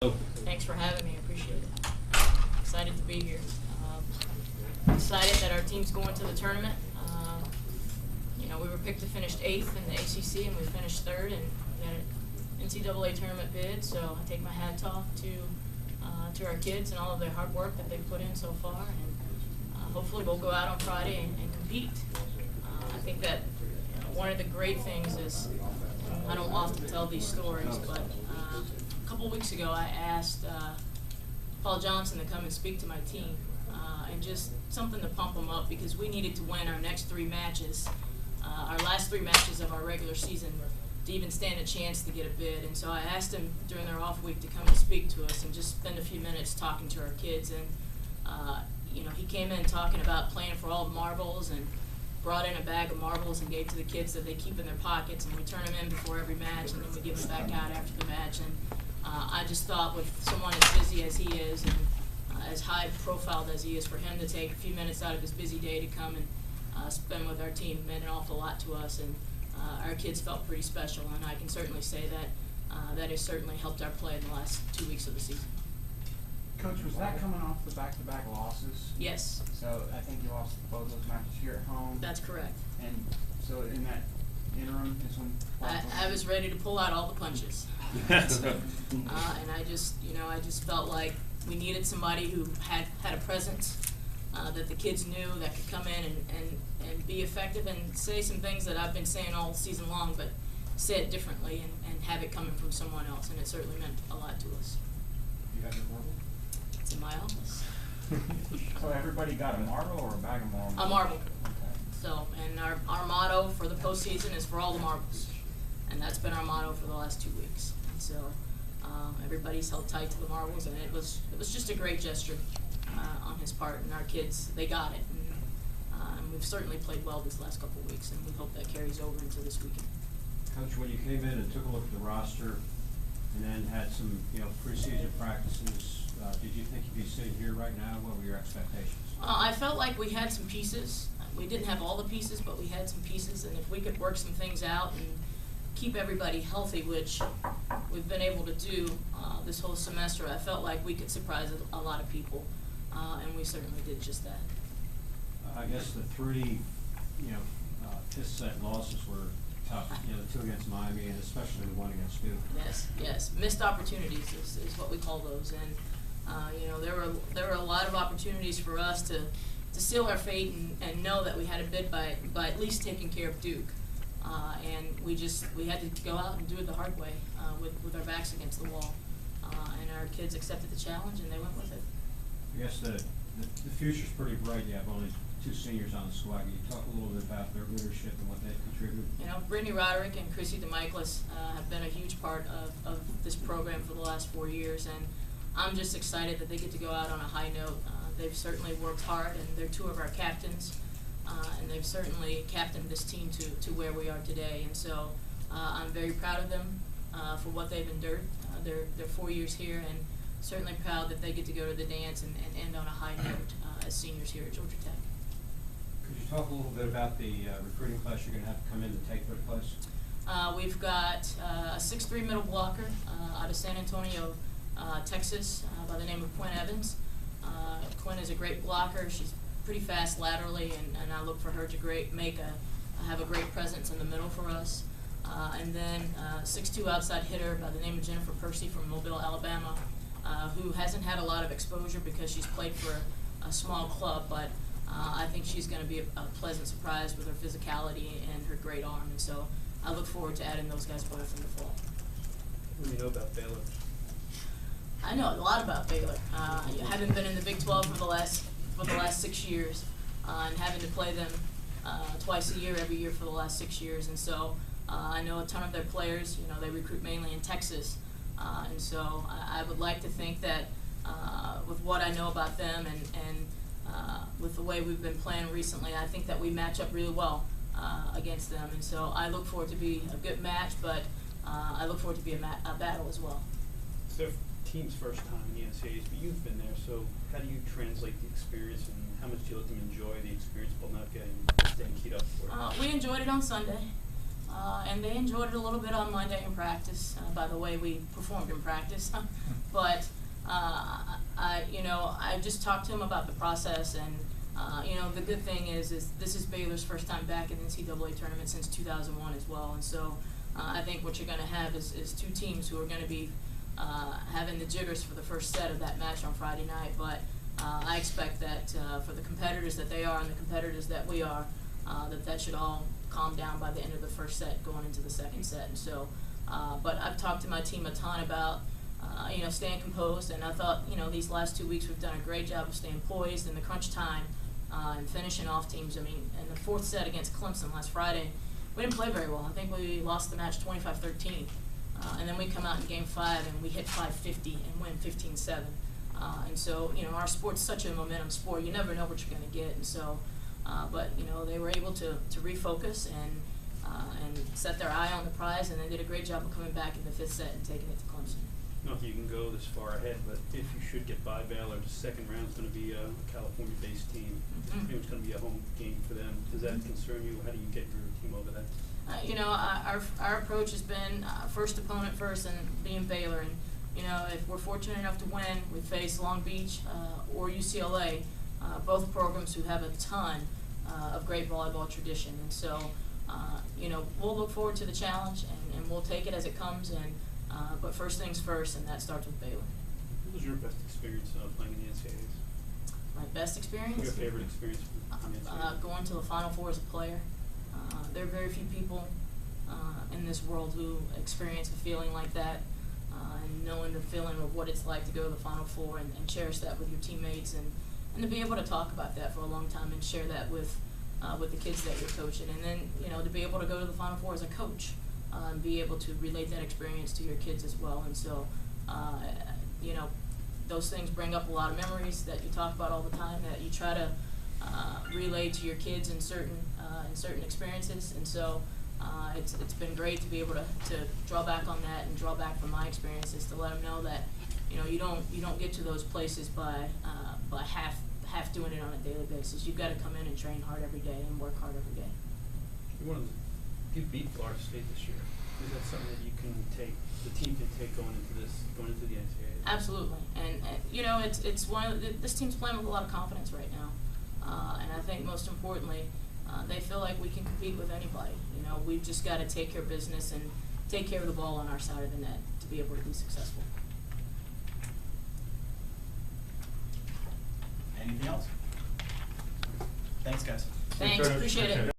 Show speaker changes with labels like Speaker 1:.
Speaker 1: Thanks for having me. I appreciate it. Excited to be here. Excited that our team's going to the tournament. We were picked to finish 8th in the ACC, and we finished 3rd, and we had an NCAA tournament bid. So I take my hat off to our kids and all of their hard work that they've put in so far, and hopefully we'll go out on Friday and compete. I think that one of the great things is, I don't often tell these stories, but a couple of weeks ago I asked Paul Johnson to come and speak to my team, and just something to pump them up, because we needed to win our next 3 matches, our last 3 matches of our regular season, to even stand a chance to get a bid. And so I asked him during their off week to come and speak to us and just spend a few minutes talking to our kids. And he came in talking about playing for all the marbles, and brought in a bag of marbles and gave to the kids that they keep in their pockets, and we turn them in before every match, and then we give them back out after the match. And I just thought, with someone as busy as he is and as high profiled as he is, for him to take a few minutes out of his busy day to come and spend with our team meant an awful lot to us, and our kids felt pretty special. And I can certainly say that that has certainly helped our play in the last 2 weeks of the season.
Speaker 2: Coach, was that coming off the back-to-back losses?
Speaker 1: Yes.
Speaker 2: So I think you lost both those matches here at home.
Speaker 1: That's correct.
Speaker 2: And so in that interim is when
Speaker 1: I was ready to pull out all the punches. And I just felt like we needed somebody who had a presence, that the kids knew, that could come in and be effective and say some things that I've been saying all season long, but say it differently and have it coming from someone else. And it certainly meant a lot to us.
Speaker 2: You have your marble?
Speaker 1: It's in my office.
Speaker 2: So everybody got a marble or a bag of marbles?
Speaker 1: A marble.
Speaker 2: Okay.
Speaker 1: So, and our motto for the postseason is for all the marbles, and that's been our motto for the last 2 weeks. And so everybody's held tight to the marbles, and it was just a great gesture on his part, and our kids, they got it. And we've certainly played well this last couple of weeks, and we hope that carries over into this weekend.
Speaker 3: Coach, when you came in and took a look at the roster and then had some preseason practices, did you think you'd be sitting here right now? What were your expectations?
Speaker 1: I felt like we had some pieces. We didn't have all the pieces, but we had some pieces, and if we could work some things out and keep everybody healthy, which we've been able to do this whole semester, I felt like we could surprise a lot of people, and we certainly did just that.
Speaker 3: I guess the 3 fifth set losses were tough, the 2 against Miami and especially the 1 against Duke.
Speaker 1: Yes. Missed opportunities is what we call those. And there were a lot of opportunities for us to seal our fate and know that we had a bid by at least taking care of Duke. And we had to go out and do it the hard way, with our backs against the wall. And our kids accepted the challenge, and they went with it.
Speaker 3: I guess the future's pretty bright. You have only 2 seniors on the squad. Can you talk a little bit about their leadership and what they've contributed?
Speaker 1: Brittany Roderick and Chrissy DeMichaelis have been a huge part of this program for the last 4 years, and I'm just excited that they get to go out on a high note. They've certainly worked hard, and they're 2 of our captains, and they've certainly captained this team to where we are today. And so I'm very proud of them for what they've endured. They're 4 years here, and certainly proud that they get to go to the dance and end on a high note as seniors here at Georgia Tech.
Speaker 3: Could you talk a little bit about the recruiting class you're going to have to come in to take their place?
Speaker 1: We've got a 6'3" middle blocker out of San Antonio, Texas, by the name of Quinn Evans. Quinn is a great blocker. She's pretty fast laterally, and I look for her to have a great presence in the middle for us. And then 6'2" outside hitter by the name of Jennifer Percy from Mobile, Alabama, who hasn't had a lot of exposure because she's played for a small club, but I think she's going to be a pleasant surprise with her physicality and her great arm. And so I look forward to adding those guys both in the fall.
Speaker 4: What do you know about Baylor?
Speaker 1: I know a lot about Baylor. I haven't been in the Big 12 for the last 6 years, and having to play them twice a year, every year for the last 6 years. And so I know a ton of their players. They recruit mainly in Texas, and so I would like to think that with what I know about them and with the way we've been playing recently, I think that we match up really well against them. And so I look forward to be a good match, but I look forward to be a battle as well.
Speaker 4: It's their team's first time in the NCAAs, but you've been there, so how do you translate the experience, and how much do you let them enjoy the experience while not staying keyed up for it?
Speaker 1: We enjoyed it on Sunday. and they enjoyed it a little bit on Monday in practice, by the way we performed in practice. But I just talked to him about the process, and the good thing is this is Baylor's first time back in the NCAA tournament since 2001 as well, and so I think what you're going to have is two teams who are going to be having the jitters for the first set of that match on Friday night. But I expect that for the competitors that they are and the competitors that we are, that should all calm down by the end of the first set going into the second set. And so, but I've talked to my team a ton about staying composed, and I thought these last 2 weeks we've done a great job of staying poised in the crunch time and finishing off teams. I mean, in the fourth set against Clemson last Friday, we didn't play very well. I think we lost the match 25-13. And then we come out in Game 5 and we hit 550 and win 15-7. And so, our sport's such a momentum sport. You never know what you're going to get. And so, but they were able to refocus and set their eye on the prize, and they did a great job of coming back in the fifth set and taking it to Clemson.
Speaker 4: Not that you can go this far ahead, but if you should get by Baylor, the second round's going to be a California-based team.
Speaker 1: Mm-hmm.
Speaker 4: Pretty much going to be a home game for them. Does that concern you? How do you get your team over that?
Speaker 1: Our approach has been first opponent first, and being Baylor. And if we're fortunate enough to win, we face Long Beach or UCLA, both programs who have a ton of great volleyball tradition. And so, we'll look forward to the challenge, and we'll take it as it comes. And but first things first, and that starts with Baylor.
Speaker 4: What was your best experience playing in the NCAAs?
Speaker 1: My best experience?
Speaker 4: Your favorite experience in the NCAAs?
Speaker 1: Going to the Final Four as a player. There are very few people in this world who experience a feeling like that, and knowing the feeling of what it's like to go to the Final Four and cherish that with your teammates, and to be able to talk about that for a long time and share that with the kids that you're coaching, and then to be able to go to the Final Four as a coach and be able to relate that experience to your kids as well. And so those things bring up a lot of memories that you talk about all the time, that you try to relay to your kids in certain experiences. And so it's been great to be able to draw back on that and draw back from my experiences to let them know that you don't get to those places by half doing it on a daily basis. You've got to come in and train hard every day and work hard every day.
Speaker 4: You beat Florida State this year. Is that something that you can take, the team can take going into the NCAA?
Speaker 1: Absolutely, and it's one of this team's playing with a lot of confidence right now, and I think most importantly, they feel like we can compete with anybody. We've just got to take care of business and take care of the ball on our side of the net to be able to be successful.
Speaker 5: Anything else? Thanks, guys.
Speaker 1: Thanks, appreciate it.